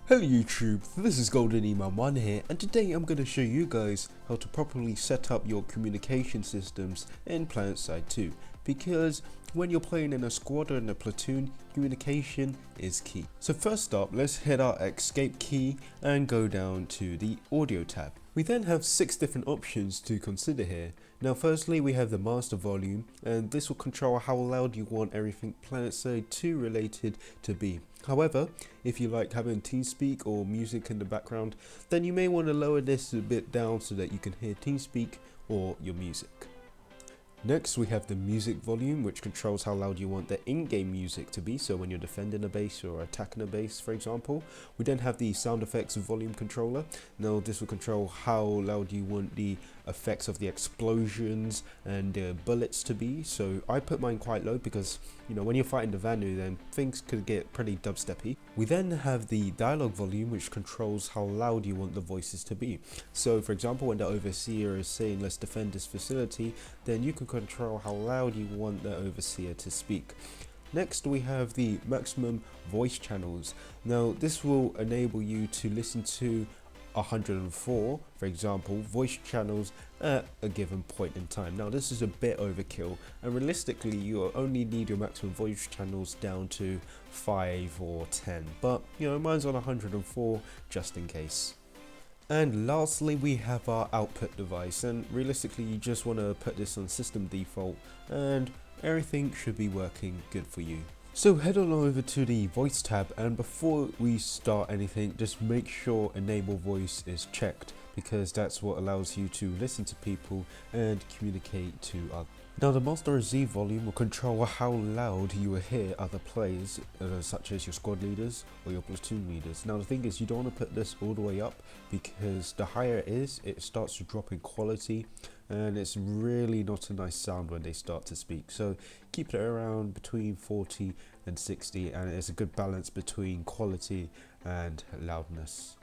Hello YouTube, this is Golden Email 1 here, and today I'm going to show you guys how to properly set up your communication systems in Planetside 2, because when you're playing in a squad or in a platoon, communication is key. So first up, let's hit our escape key and go down to the audio tab. We then have 6 different options to consider here. Now firstly we have the master volume, and this will control how loud you want everything Planetside 2 related to be. However, if you like having TeamSpeak or music in the background, then you may want to lower this a bit down so that you can hear TeamSpeak or your music. Next we have the music volume, which controls how loud you want the in-game music to be, so when you're defending a base or attacking a base for example. We then have the sound effects volume controller. Now this will control how loud you want the effects of the explosions and the bullets to be, so I put mine quite low because, you know, when you're fighting the Vanu then things could get pretty dubsteppy. We then have the dialogue volume, which controls how loud you want the voices to be. So for example, when the overseer is saying let's defend this facility, then you can control how loud you want the overseer to speak. Next we have the maximum voice channels. Now this will enable you to listen to 104, for example, voice channels at a given point in time. Now this is a bit overkill, and realistically you only need your maximum voice channels down to 5 or 10, but you know, mine's on 104 just in case. And lastly we have our output device, and realistically you just want to put this on system default and everything should be working good for you. So head on over to the voice tab, and before we start anything, just make sure enable voice is checked, because that's what allows you to listen to people and communicate to others. Now the Master Z volume will control how loud you will hear other players, such as your squad leaders or your platoon leaders. Now the thing is, you don't want to put this all the way up, because the higher it is, it starts to drop in quality, and it's really not a nice sound when they start to speak. So keep it around between 40 and 60, and it's a good balance between quality and loudness.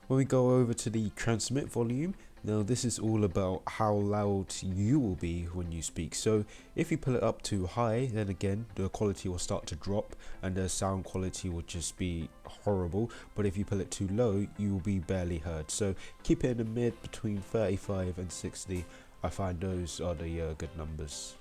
When we go over to the transmit volume, now this is all about how loud you will be when you speak. So if you pull it up too high, then again the quality will start to drop and the sound quality will just be horrible. But if you pull it too low, you will be barely heard. So keep it in the mid between 35 and 60. I find those are the good numbers.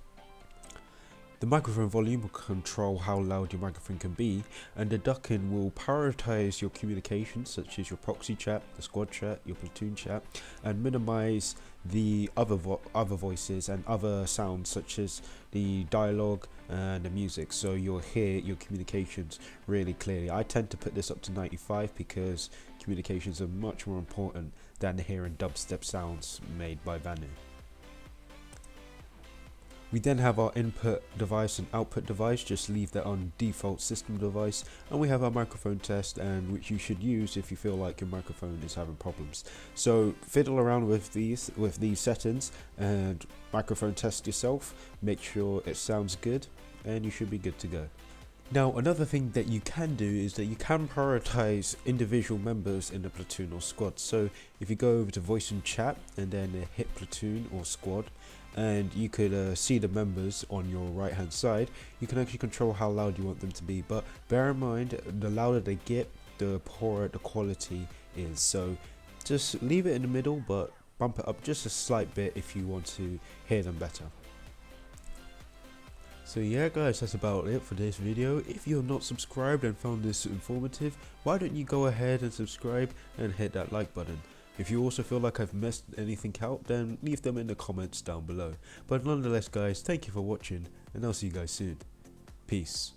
The microphone volume will control how loud your microphone can be, and the ducking will prioritize your communications such as your proxy chat, the squad chat, your platoon chat, and minimize the other voices and other sounds such as the dialogue and the music, so you'll hear your communications really clearly. I tend to put this up to 95 because communications are much more important than hearing dubstep sounds made by Vanu. We then have our input device and output device, just leave that on default system device, and we have our microphone test, and which you should use if you feel like your microphone is having problems. So fiddle around with these settings and microphone test yourself, make sure it sounds good, and you should be good to go. Now another thing that you can do is that you can prioritize individual members in the platoon or squad. So if you go over to voice and chat and then hit platoon or squad, and you could see the members on your right hand side, you can actually control how loud you want them to be. But bear in mind, the louder they get, the poorer the quality is. So just leave it in the middle, but bump it up just a slight bit if you want to hear them better. So yeah guys, that's about it for this video. If you're not subscribed and found this informative, why don't you go ahead and subscribe and hit that like button. If you also feel like I've missed anything out, then leave them in the comments down below. But nonetheless guys, thank you for watching, and I'll see you guys soon. Peace.